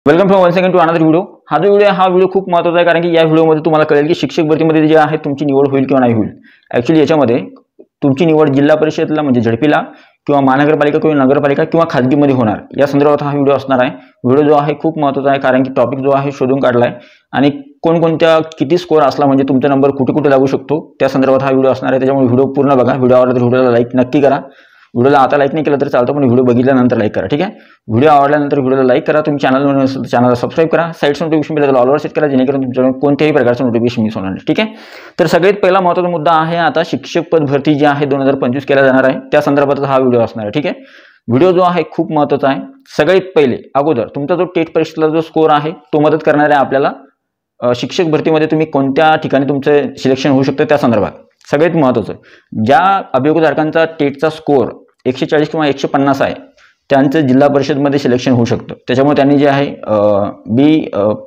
Welcome from one second to another video. हा जो video आहे हा व्हिडिओ खूप महत्त्वाचा आहे, कारण की या व्हिडिओमध्ये तुम्हाला कळेल की शिक्षक भरतीमध्ये जे आहे तुमची निवड होईल किंवा नाही होईल। ॲक्च्युअली याच्यामध्ये तुमची निवड जिल्हा परिषदला म्हणजे झडपीला किंवा महानगरपालिका किंवा नगरपालिका किंवा खाजगीमध्ये होणार या संदर्भात हा व्हिडिओ असणार आहे। व्हिडिओ जो आहे खूप महत्त्वाचा आहे, कारण की टॉपिक जो आहे शोधून काढला आहे आणि कोणकोणत्या किती स्कोर असला म्हणजे तुमचा नंबर कुठे कुठे लागू शकतो त्या संदर्भात हा व्हिडिओ असणार आहे। त्याच्यामुळे व्हिडिओ पूर्ण बघा। व्हिडिओ आवडला तर व्हिडिओला लाईक नक्की करा। व्हिडिओला आता लाईक नाही केलं तर चालतं, पण व्हिडिओ बघितल्यानंतर लाईक करा, ठीक आहे। व्हिडिओ आवडल्यानंतर व्हिडिओला लाईक करा। तुम्ही चॅनलला सबस्क्राईब करा। साईडचं नोटिफिकेशन बेल ऑलवर सेट करा, जेणेकरून तुमच्याकडे कोणत्याही प्रकारचं नोटिफिकेशन मिस होणार नाही, ठीक आहे। तर सगळ्यात पहिला महत्त्वाचा मुद्दा आहे, आता शिक्षक पद भरती जी आहे 2025 केला जाणार आहे त्या संदर्भात हा व्हिडिओ असणार आहे, ठीक आहे। व्हिडिओ जो आहे खूप महत्त्वाचा आहे। सगळ्यात पहिले अगोदर तुमचा जो टेट परीक्षेला जो स्कोर आहे तो मदत करणार आहे आपल्याला शिक्षक भरतीमध्ये तुम्ही कोणत्या ठिकाणी तुमचं सिलेक्शन होऊ शकतं त्या संदर्भात। सगळ्यात महत्त्वाचं, ज्या अभियोगधारकांचा टेटचा स्कोर 140 किंवा 150 आहे त्यांचं जिल्हा परिषदमध्ये सिलेक्शन होऊ शकतं। त्याच्यामुळे त्यांनी जे आहे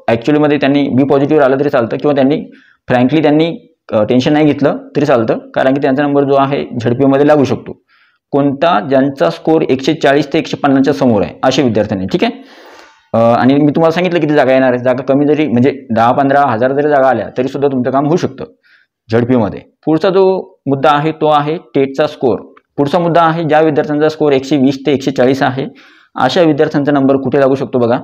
ॲक्च्युअलीमध्ये त्यांनी बी पॉझिटिव्ह आलं तरी चालतं, किंवा त्यांनी फ्रँकली टेन्शन नाही घेतलं तरी चालतं, कारण की त्यांचा नंबर जो आहे झडपीमध्ये लागू शकतो। कोणता? ज्यांचा स्कोर 140 ते 150च्या समोर आहे अशा विद्यार्थ्यांनी, ठीक आहे। आणि मी तुम्हाला सांगितलं किती जागा येणार आहे। जागा कमी जरी म्हणजे 10-15 हजार जरी जागा आल्या तरी सुद्धा तुमचं काम होऊ शकतं झडपीमध्ये। पुढचा जो मुद्दा आहे तो आहे टेटचा स्कोर। पुढचा मुद्दा आहे, ज्या विद्यार्थ्यांचा स्कोर 120 ते 140 आहे अशा विद्यार्थ्यांचा नंबर कुठे लागू शकतो बघा।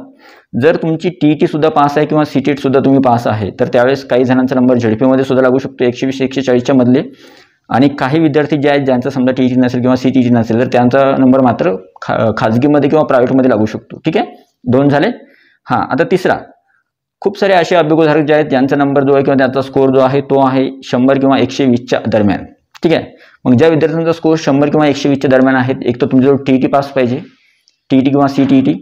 जर तुमची टीईटी सुद्धा पास आहे किंवा सीटेट सुद्धा तुम्ही पास आहे तर त्यावेळेस काही जणांचा नंबर झडपीमध्ये सुद्धा लागू शकतो 120-140च्या मधले। आणि काही विद्यार्थी जे आहेत ज्यांचा समजा टीईटी नसेल किंवा सीटीटी नसेल तर त्यांचा नंबर मात्र खाजगीमध्ये किंवा प्रायव्हेटमध्ये लागू शकतो, ठीक आहे। 2 झाले। हां, आता तिसरा, खूप सारे असे अभियोगधारक जे आहेत ज्यांचा नंबर जो आहे किंवा त्यांचा स्कोर जो आहे तो आहे 100 किंवा 120च्या दरम्यान, ठीक आहे। मग ज्या विद्यार्थ्यांचा स्कोर 100 किंवा 120च्या दरम्यान आहेत, एक तर तुमच्याजवळ टीईटी पास पाहिजे, टीईटी किंवा सीटीईटी,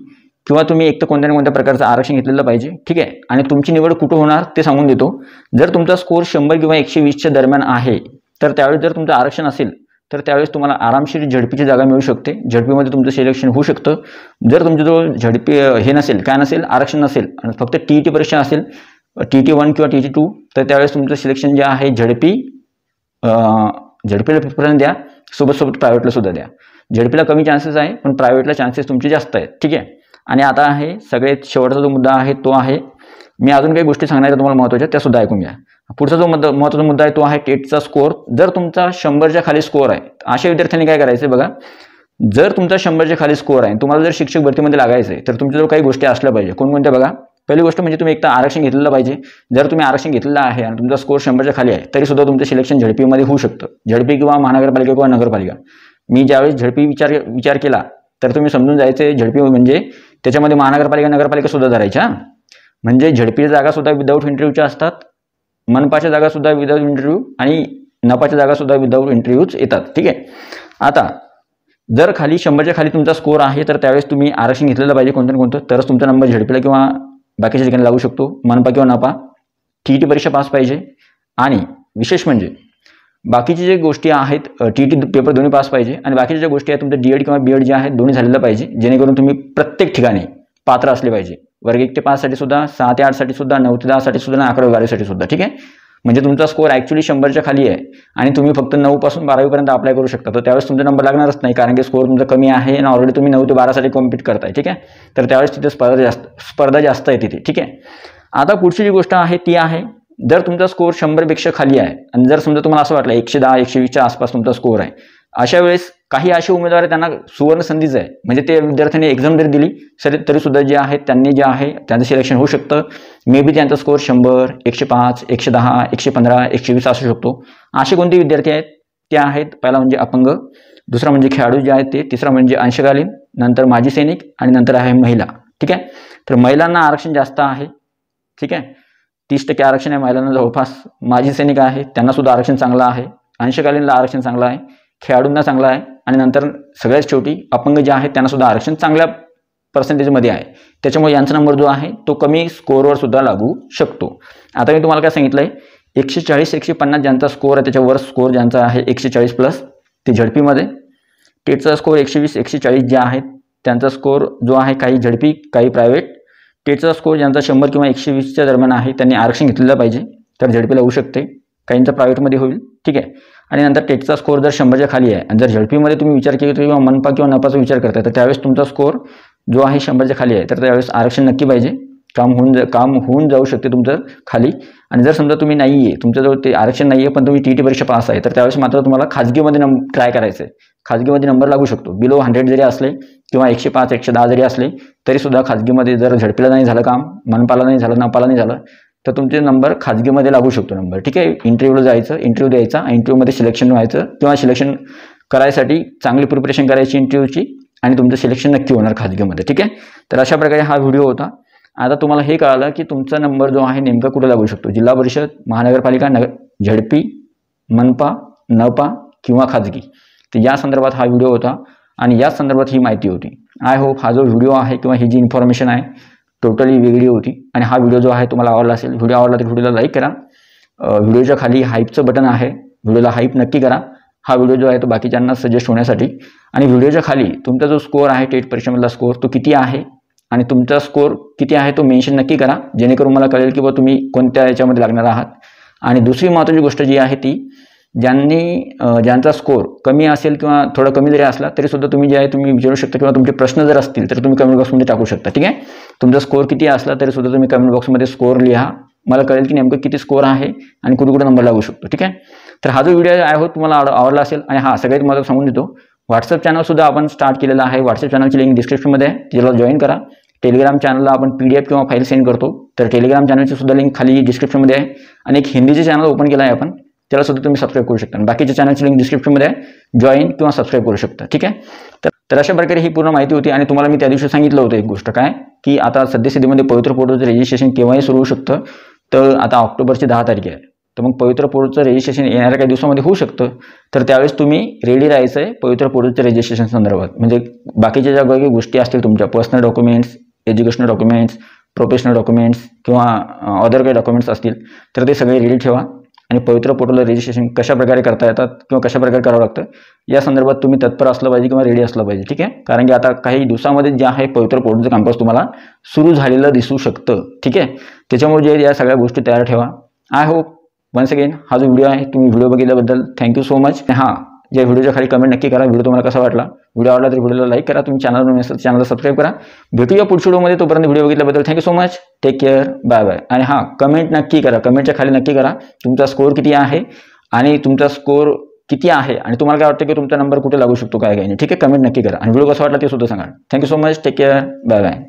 किंवा तुम्ही एक तर कोणत्या ना कोणत्या प्रकारचं आरक्षण घेतलेलं पाहिजे, ठीक आहे। आणि तुमची निवड कुठं होणार ते सांगून देतो। जर तुमचा स्कोर 100 किंवा 120च्या दरम्यान आहे तर त्यावेळेस जर तुमचं आरक्षण असेल तर त्यावेळेस तुम्हाला आरामशीर झडपीची जागा मिळू शकते, झडपीमध्ये तुमचं सिलेक्शन होऊ शकतं। जर तुमच्याजवळ झडपी हे नसेल, काय नसेल, आरक्षण नसेल आणि फक्त टीईटी परीक्षा असेल, टीईटी 1 किंवा टीईटी 2, तर त्यावेळेस तुमचं सिलेक्शन जे आहे झडपीला प्रिफरन्स द्या, सोबत प्रायव्हेटला सुद्धा द्या। झडपीला कमी चान्सेस आहे पण प्रायव्हेटला चान्सेस तुमचे जास्त आहेत, ठीक आहे। आणि आता आहे सगळ्यात शेवटचा जो मुद्दा आहे तो आहे, मी अजून काही गोष्टी सांगणार तुम्हाला महत्त्वाच्या त्या सुद्धा ऐकून घ्या। पुढचा जो महत्त्वाचा मुद्दा आहे तो आहे टेटचा स्कोर। जर तुमचा 100च्या खाली स्कोर आहे अशा विद्यार्थ्यांनी काय करायचं बघा, जर तुमचा 100च्या खाली स्कोर आहे, तुम्हाला जर शिक्षक भरतीमध्ये लागायचं आहे तर तुमच्याजवळ काही गोष्टी असल्या पाहिजे। कोणकोणत्या बघा। पहिली गोष्ट म्हणजे तुम्ही एक तर आरक्षण घेतलेलं पाहिजे। जर तुम्ही आरक्षण घेतलेलं आहे आणि तुमचा स्कोर 100च्या खाली आहे तरी सुद्धा तुमचं सिलेक्शन झडपीमध्ये होऊ शकतं, झडपी किंवा महानगरपालिका किंवा नगरपालिका। मी ज्यावेळेस झडपी विचार केला तर तुम्ही समजून जायचे झडपी म्हणजे त्याच्यामध्ये महानगरपालिका नगरपालिका सुद्धा धरायच्या, म्हणजे झडपीच्या जागा सुद्धा विदाऊट इंटरव्ह्यूच्या असतात, मनपाच्या जागा सुद्धा विदाऊट इंटरव्ह्यू आणि नपाच्या जागा सुद्धा विदाऊट इंटरव्ह्यूच येतात, ठीक आहे। आता जर खाली 100च्या खाली तुमचा स्कोर आहे तर त्यावेळेस तुम्ही आरक्षण घेतलेलं पाहिजे कोणतं तरच तुमचा नंबर झडपीला किंवा बाकीच्या ठिकाणी लागू शकतो, मनपा किंवा नपा। टीईटी परीक्षा पास पाहिजे आणि विशेष म्हणजे बाकीच्या ज्या गोष्टी आहेत, टीईटी पेपर दोन्ही पास पाहिजे आणि बाकीच्या ज्या गोष्टी आहेत तुमचं डीएड किंवा बीएड जे आहेत दोन्ही झालेलं पाहिजे, जेणेकरून तुम्ही प्रत्येक ठिकाणी पात्र असले पाहिजे। वर्ग 1 ते 5 साठी सुद्धा, 6 ते 8 साठी सुद्धा, 9 ते 10 साठी सुद्धा, 11वी 12वी साठी सुद्धा, ठीक आहे। म्हणजे तुमचा स्कोर ॲक्च्युअली 100च्या खाली आहे आणि तुम्ही फक्त 9 पासून 12वीपर्यंत अप्लाय करू शकता, तर त्यावेळेस तुमचा नंबर लागणारच नाही, कारण की स्कोर तुमचा कमी आहे आणि ऑलरेडी तुम्ही 9 ते 12 साठी कॉम्पीट करताय, ठीक आहे। तर त्यावेळेस तिथे स्पर्धा जास्त आहे तिथे, ठीक आहे। आता पुढची जी गोष्ट आहे ती आहे, जर तुमचा स्कोर 100पेक्षा खाली आहे आणि जर समजा तुम्हाला असं वाटलं 110-120च्या आसपास तुमचा स्कोर आहे, अशा वेळेस काही असे उमेदवार त्यांना सुवर्ण संधीच आहे, म्हणजे ते विद्यार्थ्यांनी एक्झाम जरी दिली तरी सुद्धा जे आहेत त्यांनी जे आहे त्यांचं सिलेक्शन होऊ शकतं। मे बी त्यांचा स्कोर 100, 105, 110, 115, 120 असू शकतो। असे कोणते विद्यार्थी आहेत ते आहेत, पहिला म्हणजे अपंग, दुसरा म्हणजे खेळाडू जे आहेत ते, तिसरा म्हणजे अंशकालीन, नंतर माजी सैनिक आणि नंतर आहे महिला, ठीक आहे। तर महिलांना आरक्षण जास्त आहे, ठीक आहे, 30% आरक्षण आहे महिलांना जवळपास। माजी सैनिक आहे त्यांना सुद्धा आरक्षण चांगलं आहे, अंशकालीनला आरक्षण चांगलं आहे, खेळाडूंना चांगलं आहे आणि नंतर सगळ्यात शेवटी अपंग जे आहेत त्यांना सुद्धा आरक्षण चांगल्या पर्सेंटेजमध्ये आहे। त्याच्यामुळे यांचा नंबर जो आहे तो कमी स्कोरवर सुद्धा लागू शकतो। आता मी तुम्हाला काय सांगितलं आहे, 140-150 ज्यांचा स्कोर आहे त्याच्यावर स्कोर ज्यांचा आहे 140 प्लस ते झडपीमध्ये, टेटचा स्कोर 120-140 जे आहेत त्यांचा स्कोर जो आहे काही झडपी काही प्रायव्हेट, टेटचा स्कोर ज्यांचा 100 किंवा 120च्या दरम्यान आहे त्यांनी आरक्षण घेतलेलं पाहिजे तर झडपीला होऊ शकते, काहींचा प्रायव्हेटमध्ये होईल, ठीक आहे। आणि नंतर टेटचा स्कोर जर 100च्या खाली आहे आणि जर झडपीमध्ये तुम्ही विचार केला किंवा मनपा किंवा नपाचा विचार करताय तर त्यावेळेस तुमचा स्कोर जो आहे 100च्या खाली आहे, तर त्यावेळेस आरक्षण नक्की पाहिजे. काम होऊन जाऊ शकते तुमचं खाली. आणि जर समजा तुम्ही नाही आहे, तुमच्याजवळ ते आरक्षण नाही आहे पण तुम्ही TET परीक्षा पास आहे, तर त्यावेळेस मात्र तुम्हाला खाजगीमध्ये ट्राय करायचं आहे. खाजगीमध्ये नंबर लागू शकतो. बिलो 100 जरी असले किंवा 105 110 जरी असले तरीसुद्धा खाजगीमध्ये जर झडपीला नाही झालं काम, मनपाला नाही झालं, नपाला नाही झालं, तर तुमचे नंबर खाजगीमध्ये लागू शकतो नंबर. ठीक आहे. इंटरव्ह्यूला जायचं, इंटरव्ह्यू द्यायचा, इंटरव्ह्यूमध्ये सिलेक्शन व्हायचं किंवा सिलेक्शन करायसाठी चांगली प्रिपरेशन करायची इंटरव्ह्यूची आणि तुमचं सिलेक्शन नक्की होणार खाजगीमध्ये. ठीक आहे. तर अशा प्रकारे हा व्हिडिओ होता. आता तुम्हाला हे कळालं की तुमचा नंबर जो आहे नेमका कुठे लागू शकतो, जिल्हा परिषद, महानगरपालिका, झडपी, मनपा, नपा किंवा खाजगी. तर या संदर्भात हा व्हिडिओ होता आणि याच संदर्भात ही माहिती होती. आय होप हा जो व्हिडिओ आहे किंवा ही जी इन्फॉर्मेशन आहे टोटली वेगळी होती आणि हा व्हिडिओ जो आहे तुम्हाला आवडला असेल. व्हिडिओ आवडला तर व्हिडिओला लाईक करा. व्हिडिओच्या खाली हाईपचं बटन आहे, व्हिडिओला हाईप नक्की करा. हा व्हिडिओ जो आहे तो बाकीच्यांना सजेस्ट होण्यासाठी. आणि व्हिडिओच्या खाली तुमचा जो स्कोअर आहे टेट परीक्षेमधला स्कोअर तो किती आहे आणि तुमचा स्कोअर किती आहे तो मेन्शन नक्की करा, जेणेकरून मला कळेल की तुम्ही कोणत्या याच्यामध्ये लागणार आहात. आणि दुसरी महत्त्वाची गोष्ट जी आहे ती, ज्यांचा स्कोअर कमी असेल किंवा थोडा कमी जरी असला तरीसुद्धा तुम्ही जे आहे तुम्ही विचारू शकता किंवा तुमचे प्रश्न जर असतील तर तुम्ही कमेंट बॉक्समध्ये टाकू शकता. ठीक आहे. तुमचा स्कोअर किती असला तरीसुद्धा तुम्ही कमेंट बॉक्समध्ये स्कोअर लिहा, मला कळेल की नेमकं किती स्कोअर आहे आणि कुठे कुठे नंबर लागू शकतो. ठीक आहे. तर हा जो व्हिडिओ आहे तुम्हाला आवडला असेल. आणि हा सगळ्यात महत्त्वाचं सांगून देतो, व्हॉट्सअप चॅनलसुद्धा आपण स्टार्ट केलेला आहे. व्हॉट्सअप चॅनलची लिंक डिस्क्रिप्शनमध्ये आहे, त्याला जॉईन करा. टेलिग्राम चॅनलला आपण PDF किंवा फाईल सेंड करतो, तर टेलिग्राम चॅनलची सुद्धा लिंक खाली डिस्क्रिप्शनमध्ये आहे. आणि एक हिंदीचे चॅनल ओपन केलं आहे आपण, त्याला सुद्धा तुम्ही सबस्क्राईब करू शकता. बाकीच्या चॅनलची लिंक डिस्क्रिप्शनमध्ये आहे, जॉईन किंवा सबस्क्राईब करू शकता. ठीक आहे. तर अशा प्रकारे ही पूर्ण माहिती होती. आणि तुम्हाला मी त्या दिवशी सांगितलं होतं एक गोष्ट काय, की आता सद्यस्थितीमध्ये पवित्र पोर्टलचं रजिस्ट्रेशन केव्हाही सुरू होऊ शकतं. तर आता ऑक्टोबरची 10 तारीख आहे, तर मग पवित्र पोर्टलचं रजिस्ट्रेशन येणाऱ्या काही दिवसामध्ये होऊ शकतं. तर त्यावेळेस तुम्ही रेडी राहायचं आहे पवित्र पोर्टलच्या रजिस्ट्रेशन संदर्भात. म्हणजे बाकीच्या ज्या काही गोष्टी असतील तुमच्या personal documents, educational documents, professional documents किंवा अदर काही डॉक्युमेंट्स असतील तर ते सगळे रेडी ठेवा. आणि पवित्र पोर्टलला रजिस्ट्रेशन कशा प्रकारे करता येतात किंवा कशा प्रकारे करावं लागतं या संदर्भात तुम्ही तत्पर असलं पाहिजे किंवा रेडी असलं पाहिजे. ठीक आहे. कारण की आता काही दिवसामध्ये जे आहे पवित्र पोर्टलचं कामकाज तुम्हाला सुरू झालेलं दिसू शकतं. ठीक आहे. त्याच्यामुळे जे या सगळ्या गोष्टी तयार ठेवा. आय होप वन्स अगेन हा जो व्हिडिओ आहे तुम्ही व्हिडिओ बघितल्याबद्दल थँक्यू सो मच. हां, या व्हिडिओच्या खाली कमेंट नक्की करा, व्हिडिओ तुम्हाला कसा वाटला. व्हिडिओ आवडला तर व्हिडिओला लाईक करा, तुम्ही चॅनलवर नसेल चॅनलला सबस्क्राईब करा. भेटूया पुढच्या व्हिडिओमध्ये. तोपर्यंत व्हिडिओ बघितल्याबद्दल thank you so much. Take care, bye bye. आणि हां, कमेंट नक्की करा, कमेंटच्या खाली नक्की करा तुमचा स्कोअर किती आहे आणि तुमचा स्कोअर किती आहे आणि तुम्हाला काय वाटतं की तुमचा नंबर कुठे लागू शकतो काय नाही. ठीक आहे. कमेंट नक्की करा आणि व्हिडिओ कसा वाटला ते सुद्धा सांगा. Thank you so much. Take care, bye bye.